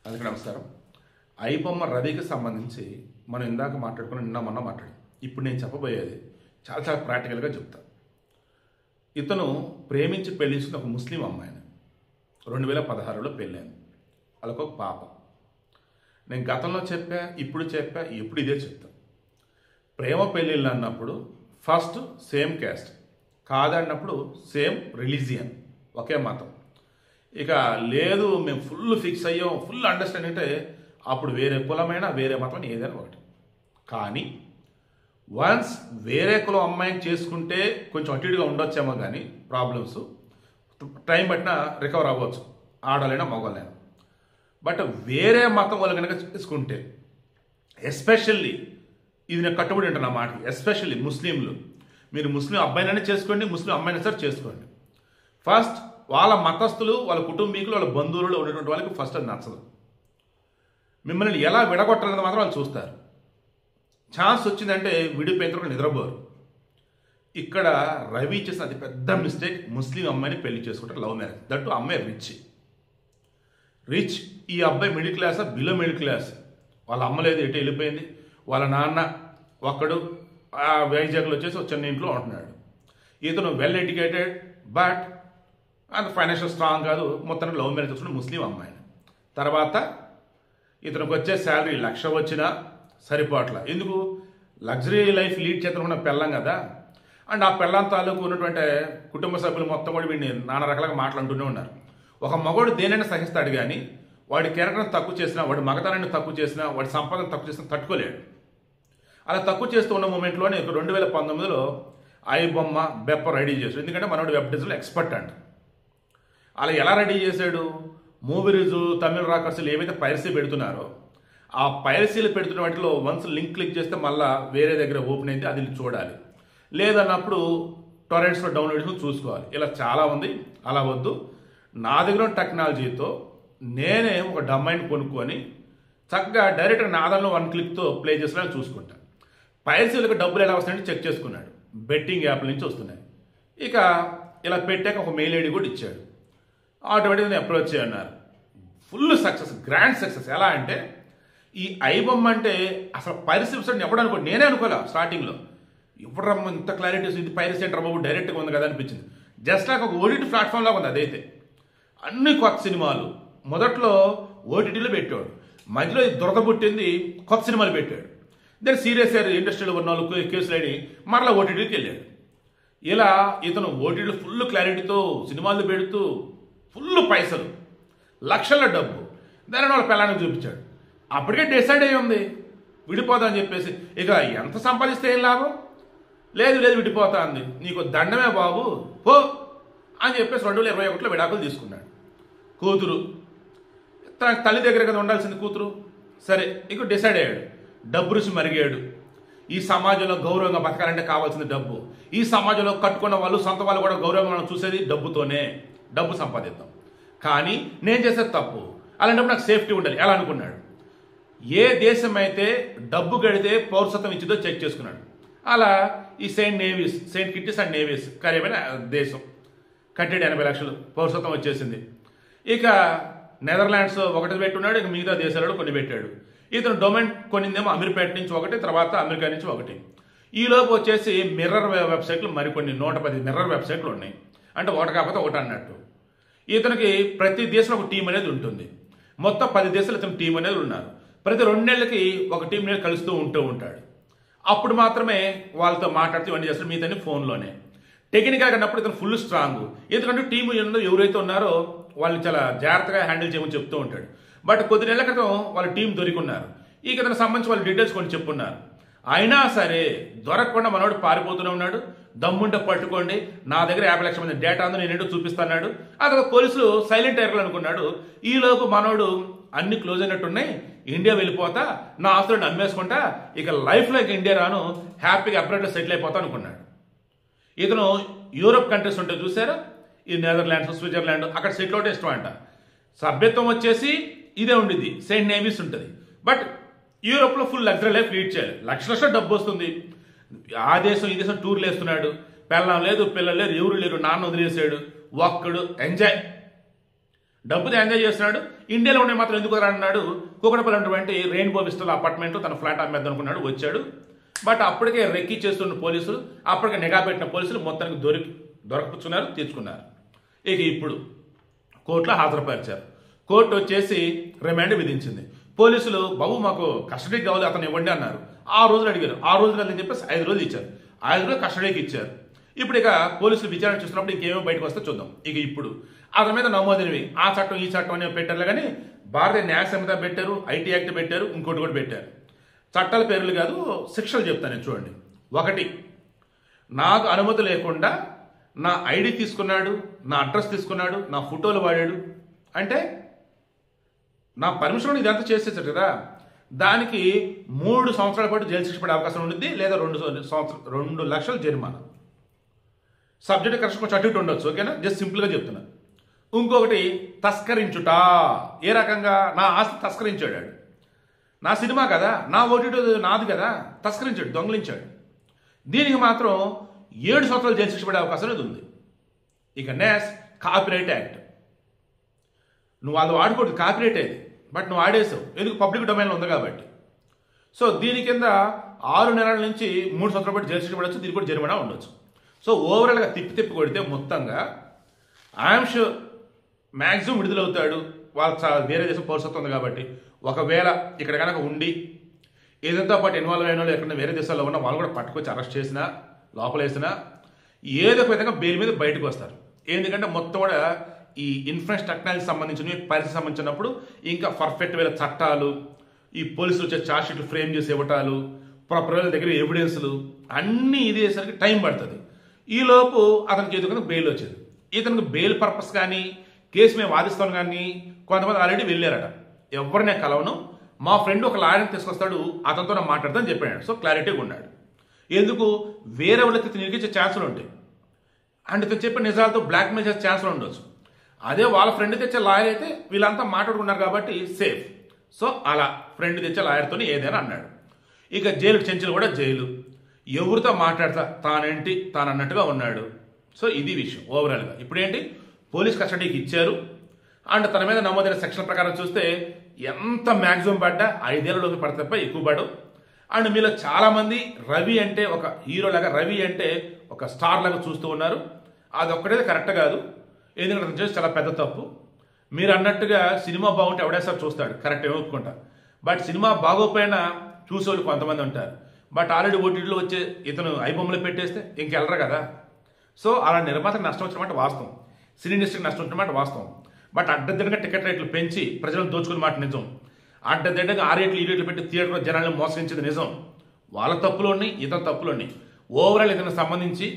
అందుకే నమస్కారం. ఐబొమ్మ రవికి సంబంధించి మనం ఇందాక నిన్న మొన్న మాట్లాడాం. ఇప్పుడు నేను చెప్పబోయేది చాలా చాలా ప్రాక్టికల్గా చెప్తా. ఇతను ప్రేమించి పెళ్లించిన ఒక ముస్లిం అమ్మాయిని 2016లో పెళ్ళాను. వాళ్ళకు ఒక పాప. నేను గతంలో చెప్పా, ఇప్పుడు ఇదే చెప్తా. ప్రేమ పెళ్ళిళ్ళు అన్నప్పుడు ఫస్ట్ సేమ్ క్యాస్ట్, కాదన్నప్పుడు సేమ్ రిలీజియన్, ఒకే మతం. ఇక లేదు మేము ఫుల్ ఫిక్స్ అయ్యాం, ఫుల్ అండర్స్టాండింగ్ అంటే అప్పుడు వేరే కులమైనా వేరే మతం ఏదైనా ఒకటి. కానీ వన్స్ వేరే కులం అమ్మాయిని చేసుకుంటే కొంచెం అటు ఇటుగా ఉండొచ్చేమో, కానీ ప్రాబ్లమ్స్ టైం పట్టిన రికవర్ అవ్వచ్చు, ఆడలైనా మగవాళ్ళైనా. బట్ వేరే మతం వాళ్ళు కనుక చేసుకుంటే, ఎస్పెషల్లీ ఇది నేను కట్టుబడి ఉంటాను ఆ మాటకి, ఎస్పెషల్లీ ముస్లింలు, మీరు ముస్లిం అబ్బాయినైనా చేసుకోండి, ముస్లిం అమ్మాయినా సరే చేసుకోండి. ఫస్ట్ వాళ్ళ మతస్థులు, వాళ్ళ కుటుంబీకులు, వాళ్ళ బంధువులు ఉన్నటువంటి వాళ్ళకి ఫస్ట్ అది నచ్చదు. మిమ్మల్ని ఎలా విడగొట్టాలన్నది మాత్రం వాళ్ళు చూస్తారు. ఛాన్స్ వచ్చిందంటే విడిపోయిన నిద్రపోరు. ఇక్కడ రవి చేసిన అతి పెద్ద మిస్టేక్, ముస్లిం అమ్మాయిని పెళ్లి చేసుకుంటారు, లవ్ మ్యారేజ్. దట్టు అమ్మాయి రిచ్. ఈ అబ్బాయి మిడిల్ క్లాసా, బిలో మిడిల్ క్లాస్. వాళ్ళ అమ్మ లేదు, ఎటు వెళ్ళిపోయింది. వాళ్ళ నాన్న ఒక్కడు వైజాగ్లో వచ్చేసి ఒక చిన్న ఇంట్లో ఉంటున్నాడు. ఇతను వెల్ ఎడ్యుకేటెడ్ బట్ అంత ఫైనాన్షియల్ స్ట్రాంగ్ కాదు. మొత్తానికి లవ్ మ్యారేజ్ చేసుకుంటే ముస్లిం అమ్మాయిని. తర్వాత ఇతనికి వచ్చే శాలరీ 1,00,000 వచ్చినా సరిపోట్ల. ఎందుకు? లగ్జరీ లైఫ్ లీడ్ చేతనుకున్న పెళ్ళం కదా. అండ్ ఆ పెళ్ళం తాలూకు ఉన్నటువంటి కుటుంబ సభ్యులు మొత్తం కూడా వీడిని నానా రకాలుగా మాట్లాడుతూనే ఉన్నారు. ఒక మగవాడు దేనైనా సహిస్తాడు, కానీ వాడి క్యారెక్టర్ని తక్కువ చేసినా, వాడి మగతనాన్ని తక్కువ చేసినా, వాడి సంపాదన తక్కువ చేసినా తట్టుకోలేడు. అలా తక్కువ చేస్తూ ఉన్న మూమెంట్లోనే 2019లో ఐబొమ్మ బెప్ప రెడీ చేశాడు. ఎందుకంటే మనోడు వెబ్ డిజైన్లో ఎక్స్పర్ట్ అంట. అలా ఎలా రెడీ చేశాడు? మూవీ రివ్యూస్, తమిళ రాకర్సులు ఏవైతే పైరసీ పెడుతున్నారో ఆ పైరసీలు పెడుతున్న వాటిలో వన్స్ లింక్ క్లిక్ చేస్తే మళ్ళీ వేరే దగ్గర ఓపెన్ అయితే అది చూడాలి, లేదన్నప్పుడు టొరెంట్స్లో డౌన్లోడ్ చేసుకుని చూసుకోవాలి. ఇలా చాలా ఉంది. అలా వద్దు. నా దగ్గర టెక్నాలజీతో నేనే ఒక డొమైన్ కొనుక్కొని చక్కగా డైరెక్ట్గా నా దానిలో 1 క్లిక్తో ప్లే చేసేలా చూసుకుంటాను. పైరసీలకు డబ్బులు ఎలా వస్తాయంటే చెక్ చేసుకున్నాడు. బెట్టింగ్ యాప్ల నుంచి వస్తున్నాయి. ఇక ఇలా పెట్టాక ఒక మెయిల్ ఐడి కూడా ఇచ్చాడు. ఆటోమేటిక్గా నేను అప్రోచ్ చేయన్నారు. Full success, grand success. ఎలా అంటే ఈ ఐబొమ్మ అంటే అసలు పైరసీ ఎవడు అనుకో, నేనే అనుకోలే స్టార్టింగ్లో. ఇప్పుడు రమ్మ ఇంత క్లారిటీ ఇది పైరసీ అంటే బాబు డైరెక్ట్గా ఉంది కదా అనిపించింది. జస్ట్ లాగా ఒక ఓటీటీ ప్లాట్ఫామ్ లాగా ఉంది. అదైతే అన్ని కొత్త సినిమాలు మొదట్లో ఓటీటీలో పెట్టాడు, మధ్యలో దురద పుట్టింది, కొత్త సినిమాలు పెట్టాడు. దాని సీరియస్ ఇండస్ట్రీలో ఉన్న వాళ్ళు కేసులు అడి మరలా ఓటీటీకి వెళ్ళాడు. ఇలా ఇతను ఓటీటీలో ఫుల్ క్లారిటీతో సినిమాలు పెడుతూ ఫుల్ పైసలు, లక్షల డబ్బు దాని వాళ్ళ పిల్లానికి చూపించాడు. అప్పటికే డిసైడ్ అయ్యి ఉంది విడిపోతా అని చెప్పేసి. ఇక ఎంత సంపాదిస్తే ఏం లాభం? లేదు విడిపోతా అంది. నీకు దండమే బాబు పో అని చెప్పేసి 2021లో విడాకులు తీసుకున్నాడు. కూతురు తన తల్లి దగ్గర కదా ఉండాల్సింది కూతురు. సరే ఇక డిసైడ్ అయ్యాడు. డబ్బు రుచి మరిగాడు. ఈ సమాజంలో గౌరవంగా బతకాలంటే కావాల్సింది డబ్బు. ఈ సమాజంలో కట్టుకున్న వాళ్ళు, సొంత వాళ్ళు కూడా గౌరవంగా మనం చూసేది డబ్బుతోనే. డబ్బు సంపాదిద్దాం. కానీ నేను చేసేది తప్పు, అలాంటప్పుడు నాకు సేఫ్టీ ఉండాలి ఎలా అనుకున్నాడు. ఏ దేశం అయితే డబ్బు గడితే పౌరసత్వం ఇచ్చిందో చెక్ చేసుకున్నాడు. అలా ఈ సెయింట్ కిట్టీస్ అండ్ నేవీస్ ఖరీదైన దేశం కట్టాడు. 80 లక్షలు పౌరసత్వం వచ్చేసింది. ఇక నెదర్లాండ్స్ ఒకటి పెట్టున్నాడు. ఇక మిగతా దేశాలలో కొన్ని పెట్టాడు. ఇతను డొమైన్ కొన్నిందేమో అమీర్పేట నుంచి ఒకటి, తర్వాత అమెరికా నుంచి ఒకటి. ఈలోపు వచ్చేసి మిర్రర్ వెబ్సైట్లు మరికొన్ని 110 మిర్రర్ వెబ్సైట్లు ఉన్నాయి. అంటే ఒకటి కాకపోతే ఒకటి అన్నట్టు. ఇతనికి ప్రతి దేశంలో ఒక టీం అనేది ఉంటుంది. మొత్తం 10 దేశాలు ఇతను టీం అనేది ఉన్నారు. ప్రతి 2 నెలలకి ఒక టీం అనేది కలుస్తూ ఉంటాడు. అప్పుడు మాత్రమే వాళ్ళతో మాట్లాడుతూ ఇవన్నీ చేస్తారు. మిగతా ఫోన్లోనే. టెక్నికల్గా అన్నప్పుడు ఇతను ఫుల్ స్ట్రాంగ్. ఎందుకంటే టీం ఎవరైతే ఉన్నారో వాళ్ళు చాలా జాగ్రత్తగా హ్యాండిల్ చేయమని చెప్తూ ఉంటాడు. బట్ కొద్ది నెలల క్రితం వాళ్ళ టీం దొరికున్నారు. ఈ కథకు సంబంధించి వాళ్ళ డీటెయిల్స్ కొన్ని చెప్పున్నారు. అయినా సరే దొరకకుండా మనోడు పారిపోతూనే ఉన్నాడు. దమ్ముంటే పట్టుకోండి, నా దగ్గర 50 లక్షల మంది డేటా ఉందో నేనేంటో చూపిస్తున్నాడు. అక్కడ పోలీసులు సైలెంట్ అయ్యారు అనుకున్నాడు. ఈలోపు మనోడు అన్ని క్లోజ్ అయినట్టున్నాయి, ఇండియా వెళ్ళిపోతా, నా ఆస్తులను అమ్మేసుకుంటా, ఇక లైఫ్లో ఇక ఇండియా రాను, హ్యాపీగా అప్డేట్లో సెటిల్ అయిపోతా అనుకున్నాడు. ఇతను యూరోప్ కంట్రీస్ ఉంటే చూసారా, ఈ నెదర్లాండ్స్, స్విట్జర్లాండ్, అక్కడ సెటిల్ అవుతే ఇష్టం అంట. సభ్యత్వం వచ్చేసి ఇదే ఉండిద్ది, సెయింట్ నేవీస్ ఉంటుంది. బట్ యూరోప్లో ఫుల్ లగ్జరీ లైఫ్ లీడ్ చేయాలి. లక్షల డబ్బు వస్తుంది. ఆ దేశం ఈ దేశం టూర్లు వేస్తున్నాడు. పెళ్ళం లేదు, పిల్లలు లేరు, ఎవరు లేరు, నాన్న వదిలేసాడు, ఒక్కడు ఎంజాయ్. డబ్బుతో ఎంజాయ్ చేస్తున్నాడు. ఇండియాలో ఉండే మాత్రం ఎందుకు అన్నాడు. కూకటపల్లి ఉన్నటువంటి రెయిన్బో విస్టాలో అపార్ట్మెంట్ తన ఫ్లాట్ అమ్మేద్దాం అనుకున్నాడు. వచ్చాడు. బట్ అప్పటికే రెక్కి చేస్తున్న పోలీసులు, అప్పటికే నిఘా పెట్టిన పోలీసులు మొత్తానికి దొరకపుచ్చుకున్నారు, తీర్చుకున్నారు. ఇక ఇప్పుడు కోర్టులో హాజరుపరిచారు. కోర్టు వచ్చేసి రిమాండ్ విధించింది. పోలీసులు బాబు మాకు కస్టడీకి కావాలి, అతను ఇవ్వండి అన్నారు. 6 రోజులు అడిగారు. 6 రోజులు అని చెప్పేసి 5 రోజులు ఇచ్చారు. 5 రోజులు కస్టడీకి ఇచ్చారు. ఇప్పుడు ఇక పోలీసులు విచారణ చూస్తున్నప్పుడు ఇంకేమో బయటకు వస్తే చూద్దాం. ఇక ఇప్పుడు అతని మీద నమోదైనవి ఆ చట్టం ఈ చట్టం అనేవి పెట్టారు. కానీ భారతీయ న్యాయ సంహిత పెట్టారు, ఐటీ యాక్ట్ పెట్టారు, ఇంకోటి కూడా పెట్టారు. చట్టాల పేర్లు కాదు, శిక్షలు చెప్తాను చూడండి. 1, నాకు అనుమతి లేకుండా నా ఐడి తీసుకున్నాడు, నా అడ్రస్ తీసుకున్నాడు, నా ఫోటోలు వాడాడు అంటే నా పర్మిషన్ ఇదంతా చేసేసాడు కదా, దానికి 3 సంవత్సరాల పాటు జైలు శిక్ష పడే అవకాశం ఉంటుంది, లేదా 2 లక్షల జరిమానా. సబ్జెక్ట్ కరెక్షన్ కొంచెం అటు ఇటు ఉండొచ్చు. ఓకేనా, జస్ట్ సింపుల్గా చెప్తున్నా. ఇంకొకటి తస్కరించుట. ఏ రకంగా? నా ఆస్తి తస్కరించాడు. నా సినిమా కదా, నా ఓటీటీ నాది కదా, తస్కరించాడు, దొంగలించాడు. దీనికి మాత్రం 7 సంవత్సరాలు జైలు శిక్ష పడే అవకాశం అనేది ఉంది. ఇక నెక్స్ట్ కాపీరైట్ యాక్ట్. నువ్వు అది వాడుకోవద్దు, కాపీరైట్ అయ్యేది, బట్ నువ్వు ఆడేసావు. ఎందుకు? పబ్లిక్ డొమైన్లో ఉంది కాబట్టి. సో దీని కింద 6 నెలల నుంచి 3 సంవత్సరాల పాటు జైలు శిక్ష పడవచ్చు. దీనికి కూడా జరిమానా ఉండొచ్చు. సో ఓవరాల్గా తిప్పి కొడితే మొత్తంగా ఐఎమ్ షూర్ మ్యాక్సిమం విడుదలవుతాడు. వాళ్ళు వేరే దేశం పౌరసత్వం ఉంది కాబట్టి. ఒకవేళ ఇక్కడ కనుక ఉండి ఏదంతా పాటు ఇన్వాల్వ్ అయిన వాళ్ళు ఎక్కడ వేరే దేశాల్లో ఉన్న వాళ్ళు కూడా పట్టుకొచ్చి అరెస్ట్ చేసినా, లోపల వేసినా, ఏదో ఒక విధంగా బెయిల్ మీద బయటకు వస్తారు. ఎందుకంటే మొత్తం కూడా ఈ ఇన్ఫ్లుయెన్స్ టెక్నాలజీ సంబంధించినవి, పరిస్థితి సంబంధించినప్పుడు ఇంకా పర్ఫెక్ట్ వేల చట్టాలు, ఈ పోలీసులు వచ్చే ఛార్జ్ షీట్లు ఫ్రేమ్ చేసి ఇవ్వటాలు, ప్రజల దగ్గర ఎవిడెన్స్లు అన్నీ ఇది చేసరికి టైం పడుతుంది. ఈలోపు అతనికి ఏదో బెయిల్ వచ్చేది. ఇతనికి బెయిల్ పర్పస్ కానీ, కేసు మేము వాదిస్తాను కానీ కొంతమంది ఆల్రెడీ వెళ్ళారట. ఎవరినే కలవను, మా ఫ్రెండ్ ఒక లాయర్ని తీసుకొస్తాడు, అతనితో నేను మాట్లాడతాను చెప్పాడు. సో క్లారిటీగా ఉన్నాడు. ఎందుకు? వేరే వాళ్ళకి ఇతను ఇరికించే ఛాన్సులు ఉంటాయి. అండ్ ఇతను చెప్పే నిజాలతో బ్లాక్మెయిల్ చేసే ఛాన్సులు ఉండొచ్చు. అదే వాళ్ళ ఫ్రెండ్ తెచ్చే లాయర్ అయితే వీళ్ళంతా మాట్లాడుకున్నారు కాబట్టి సేఫ్. సో అలా ఫ్రెండ్ తెచ్చే లాయర్తో ఏదైనా అన్నాడు. ఇక జైలు చెంచులు కూడా జైలు, ఎవరితో మాట్లాడతా తానేంటి తాను అన్నట్టుగా ఉన్నాడు. సో ఇది విషయం ఓవరాల్గా. ఇప్పుడేంటి, పోలీస్ కస్టడీకి ఇచ్చారు. అండ్ తన మీద నమోదైన సెక్షన్ ప్రకారం చూస్తే ఎంత మ్యాక్సిమం పడ్డా 5 ఏళ్ళలోకి పడితే తప్ప ఎక్కువ పడవు. అండ్ మీలో చాలామంది రవి అంటే ఒక హీరో లాగా, రవి అంటే ఒక స్టార్ లాగా చూస్తూ ఉన్నారు. అది ఒక్కటే కరెక్ట్ కాదు. ఎందుకంటే అతను చేసి చాలా పెద్ద తప్పు. మీరు అన్నట్టుగా సినిమా బాగుంటే ఎవడేసారి చూస్తాడు, కరెక్ట్ ఒప్పుకుంటా. బట్ సినిమా బాగోపోయినా చూసేవాళ్ళు కొంతమంది ఉంటారు. బట్ ఆల్రెడీ ఓటీటీలో వచ్చే ఇతను ఐబొమ్మలు పెట్టేస్తే ఇంకెళ్ళరు కదా. సో అలా నిర్మాతకు నష్టం వచ్చినమాట వాస్తవం, సినీ ఇండస్ట్రీకి నష్టం వచ్చినమాట వాస్తవం. బట్ అడ్డదిడ్డంగా టికెట్ రేట్లు పెంచి ప్రజలను దోచుకున్న మాట నిజం. అడ్డదిడ్డంగా 6 రేట్లు 7 రేట్లు పెట్టి థియేటర్లో జనాలను మోసగించేది నిజం. వాళ్ళ తప్పులు ఉన్నాయి, ఇతర తప్పులు ఉన్నాయి. ఓవరాల్ ఇతనికి సంబంధించి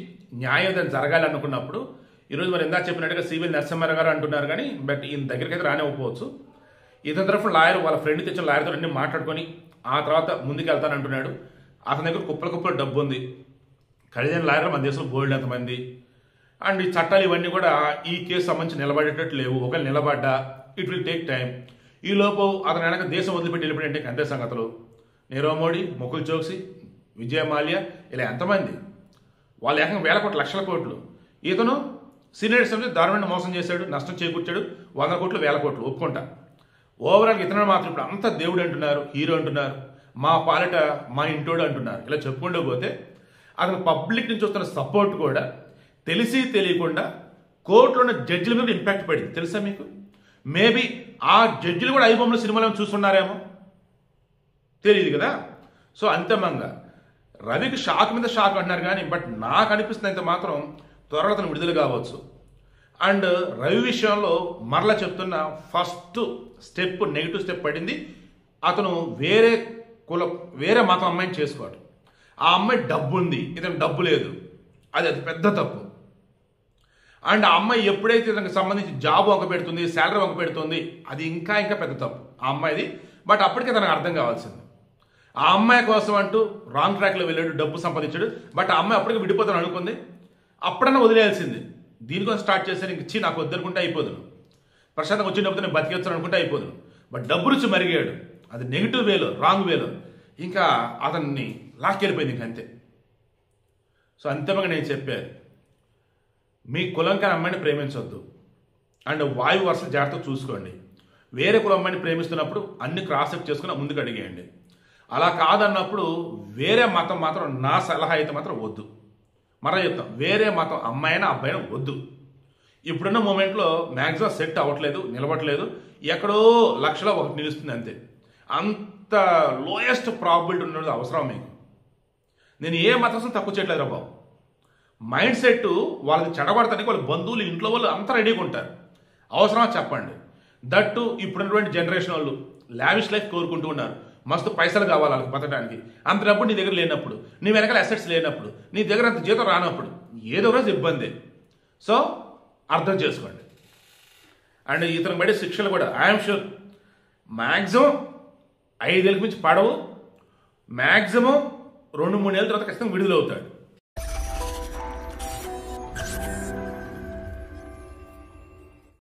న్యాయం జరగాలి అనుకున్నప్పుడు ఈరోజు మరి ఇందాక చెప్పినట్టుగా సివిల్ నరసింహారావు గారు అంటున్నారు. కానీ బట్ ఈయన దగ్గరికి అయితే రానివ్వకపోవచ్చు. ఇతని తరఫున లాయర్ వాళ్ళ ఫ్రెండ్ తెచ్చిన లాయర్తో అన్ని మాట్లాడుకొని ఆ తర్వాత ముందుకు వెళ్తానంటున్నాడు. అతని దగ్గర కుప్పల డబ్బు ఉంది. ఖరీదైన లాయర్లు మన దేశంలో బోల్డ్ ఎంతమంది. అండ్ ఈ చట్టాలు ఇవన్నీ కూడా ఈ కేసు సంబంధించి నిలబడేటట్టు లేవు. ఒకవేళ నిలబడ్డా ఇట్ విల్ టేక్ టైం. ఈలోపు అతను వెనక దేశం వదిలిపెట్టి వెళ్ళిపోయింటే అంతే సంగతులు. నీరవ్ మోడీ, ముకుల్ చోక్సీ, విజయ్ మాల్యా, ఇలా ఎంతమంది, వాళ్ళు ఏకంగా 1000 కోట్లు 1,00,000 కోట్లు. ఇతను సీనియర్ అసెంబ్లీ దారుణంగా మోసం చేశాడు, నష్టం చేకూర్చాడు. 100 కోట్లు 1000 కోట్లు ఒప్పుకుంటా. ఓవరాల్ ఇతను మాత్రం ఇప్పుడు అంతా దేవుడు అంటున్నారు, హీరో అంటున్నారు, మా పాలిట మా ఇంటోడు అంటున్నారు. ఇలా చెప్పుకుంటూ పోతే అతను పబ్లిక్ నుంచి వస్తున్న సపోర్ట్ కూడా తెలిసి తెలియకుండా కోర్టులోని జడ్జిల మీద ఇంపాక్ట్ పడింది. తెలుసా మీకు? మేబీ ఆ జడ్జిలు కూడా ఐబొమ్మల సినిమాలో చూస్తున్నారేమో, తెలియదు కదా. సో అంతిమంగా రవికి షాక్ మీద షాక్ అంటున్నారు. కానీ బట్ నాకు అనిపిస్తుంది మాత్రం త్వరలో అతను విడుదల కావచ్చు. అండ్ రవి విషయంలో మరలా చెప్తున్న ఫస్ట్ స్టెప్, నెగిటివ్ స్టెప్ పడింది. అతను వేరే మతం అమ్మాయిని చేసుకోవడం. ఆ అమ్మాయి డబ్బు ఉంది, ఇతను డబ్బు లేదు. అది పెద్ద తప్పు. అండ్ ఆ అమ్మాయి ఎప్పుడైతే ఇతనికి సంబంధించి జాబ్ వంక పెడుతుంది, శాలరీ వంక పెడుతుంది, అది ఇంకా పెద్ద తప్పు ఆ అమ్మాయిది. బట్ అప్పటికే తనకు అర్థం కావాల్సింది. ఆ అమ్మాయి కోసం అంటూ రాంగ్ ట్రాక్లో వెళ్ళాడు, డబ్బు సంపాదించాడు. బట్ ఆ అమ్మాయి అప్పటికి విడిపోతాను అనుకుంది, అప్పుడన్నా వదిలేయాల్సింది. దీనికోసం స్టార్ట్ చేశాను, ఇంక ఇచ్చి నాకు వద్దనుకుంటే అయిపోదును, ప్రశాంతంగా వచ్చిన డబ్బుతో నేను బతికేస్తాను అనుకుంటే అయిపోదును. బట్ డబ్బు రుచి మరిగాడు, అది నెగిటివ్ వేలో, రాంగ్ వేలో, ఇంకా అతన్ని లాక్కెళ్ళిపోయింది ఇంక అంతే. సో అంతిమంగా నేను చెప్పాను, మీ కులం కాని అమ్మాయిని ప్రేమించవద్దు. అండ్ వాయు వరుస జాగ్రత్తగా చూసుకోండి. వేరే కుల అమ్మాయిని ప్రేమిస్తున్నప్పుడు అన్ని క్రాస్ చెక్ చేసుకుని ముందుకు అడిగేయండి. అలా కాదన్నప్పుడు వేరే మతం మాత్రం నా సలహా అయితే మాత్రం వద్దు. మరలా చెప్తాం, వేరే మతం అమ్మాయినా అబ్బాయినా వద్దు. ఇప్పుడున్న మూమెంట్లో మ్యాక్సిమం సెట్ అవ్వట్లేదు, నిలబడలేదు. ఎక్కడో లక్షలో ఒకటి నిలుస్తుంది అంతే. అంత లోయెస్ట్ ప్రాబిలిటీ ఉన్నది అవసరం మీకు. నేను ఏ మతం తక్కువ చేయట్లేదు రా బాబు. మైండ్ సెట్ వాళ్ళకి చెడగొడతానికి వాళ్ళ బంధువులు ఇంట్లో వాళ్ళు అంతా రెడీగా ఉంటారు. అవసరమా చెప్పండి. దట్టు ఇప్పుడున్నటువంటి జనరేషన్ వాళ్ళు లావిష్ లైఫ్ కోరుకుంటూ ఉన్నారు. మస్తు పైసలు కావాలి వాళ్ళకి బతకడానికి. అంత డబ్బు నీ దగ్గర లేనప్పుడు, నీ వెనకాల అసెట్స్ లేనప్పుడు, నీ దగ్గర అంత జీతం రానప్పుడు ఏదో రోజు ఇబ్బంది. సో అర్థం చేసుకోండి. అండ్ ఇతనికి పడే శిక్షలు కూడా ఐఎమ్ షూర్ మ్యాక్సిమం 5 ఏళ్ళకి మించి పడవు. మ్యాక్సిమం 2-3 ఏళ్ళ తర్వాత ఖచ్చితంగా విడుదలవుతాడు.